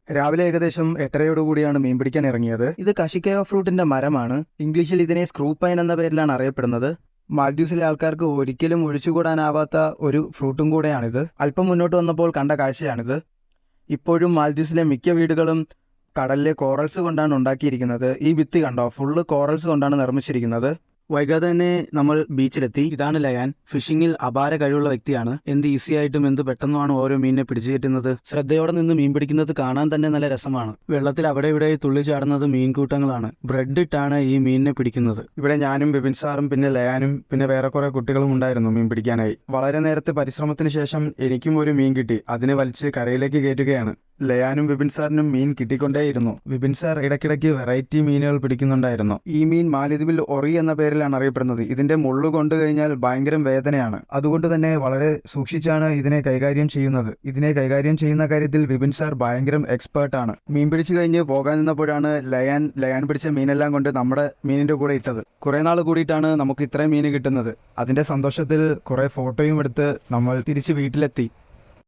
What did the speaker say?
രാവിലെ ഏകദേശം 8:30 മീൻ പിടിക്കാൻ ഇറങ്ങിയത്. ഇത് കഷിക്കയോ ഫ്രൂട്ടിന്റെ മരമാണ്. ഇംഗ്ലീഷിൽ ഇതിനെ സ്ക്രൂ പൈൻ എന്ന പേരിലാണ് അറിയപ്പെടുന്നത്. മാൽദ്വീപ്സിലെ ആൾക്കാർക്ക് ഒരിക്കലും ഒഴിച്ചുകൂടാനാവാത്ത ഒരു ഫ്രൂട്ടും കൂടെയാണിത്. അല്പം മുന്നോട്ട് വന്നപ്പോൾ കണ്ട കാഴ്ചയാണിത്. ഇപ്പോഴും മാൽദ്വീപ്സിലെ മിക്ക വീടുകളും കടലിലെ കോറൽസ് കൊണ്ടാണ് ഉണ്ടാക്കിയിരിക്കുന്നത്. ഈ ഭിത്തി കണ്ടോ, ഫുള്ള് കോറൽസ് കൊണ്ടാണ് നിർമ്മിച്ചിരിക്കുന്നത്. വൈകാതെ തന്നെ നമ്മൾ ബീച്ചിലെത്തി. ഇതാണ് ലയാൻ. ഫിഷിങ്ങിൽ അപാര കഴിവുള്ള വ്യക്തിയാണ്. എന്ത് ഈസി ആയിട്ടും എന്ത് പെട്ടെന്നുമാണ് ഓരോ മീനിനെ പിടിച്ചു കയറ്റുന്നത്. ശ്രദ്ധയോടെ നിന്ന് മീൻ പിടിക്കുന്നത് കാണാൻ തന്നെ നല്ല രസമാണ്. വെള്ളത്തിൽ അവിടെ ഇവിടെ തുള്ളി ചാടുന്നത് മീൻകൂട്ടങ്ങളാണ്. ബ്രെഡ് ഇട്ടാണ് ഈ മീനിനെ പിടിക്കുന്നത്. ഇവിടെ ഞാനും ബിപിൻ സാറും പിന്നെ ലയാനും പിന്നെ വേറെ കുറെ കുട്ടികളും ഉണ്ടായിരുന്നു മീൻ പിടിക്കാനായി. വളരെ നേരത്തെ പരിശ്രമത്തിന് ശേഷം എനിക്കും ഒരു മീൻ കിട്ടി. അതിനെ വലിച്ച് കരയിലേക്ക് കയറ്റുകയാണ്. ലയാനും ബിപിൻ സാറിനും മീൻ കിട്ടിക്കൊണ്ടേയിരുന്നു. ബിപിൻ സാർ ഇടയ്ക്കിടയ്ക്ക് വെറൈറ്റി മീനുകൾ പിടിക്കുന്നുണ്ടായിരുന്നു. ഈ മീൻ മാലദ്വീപിൽ ഒറി എന്ന പേരിലാണ് അറിയപ്പെടുന്നത്. ഇതിന്റെ മുള്ളു കൊണ്ടു കഴിഞ്ഞാൽ ഭയങ്കര വേദനയാണ്. അതുകൊണ്ട് തന്നെ വളരെ സൂക്ഷിച്ചാണ് ഇതിനെ കൈകാര്യം ചെയ്യുന്നത്. ഇതിനെ കൈകാര്യം ചെയ്യുന്ന കാര്യത്തിൽ ബിപിൻ സാർ ഭയങ്കര എക്സ്പേർട്ടാണ്. മീൻ പിടിച്ചു കഴിഞ്ഞ് പോകാൻ നിന്നപ്പോഴാണ് ലയാൻ പിടിച്ച മീനെല്ലാം കൊണ്ട് നമ്മുടെ മീനിന്റെ കൂടെ ഇട്ടത്. കുറെ നാൾ കൂടിയിട്ടാണ് നമുക്ക് ഇത്രയും മീൻ കിട്ടുന്നത്. അതിന്റെ സന്തോഷത്തിൽ കുറെ ഫോട്ടോയും എടുത്ത് നമ്മൾ തിരിച്ച് വീട്ടിലെത്തി.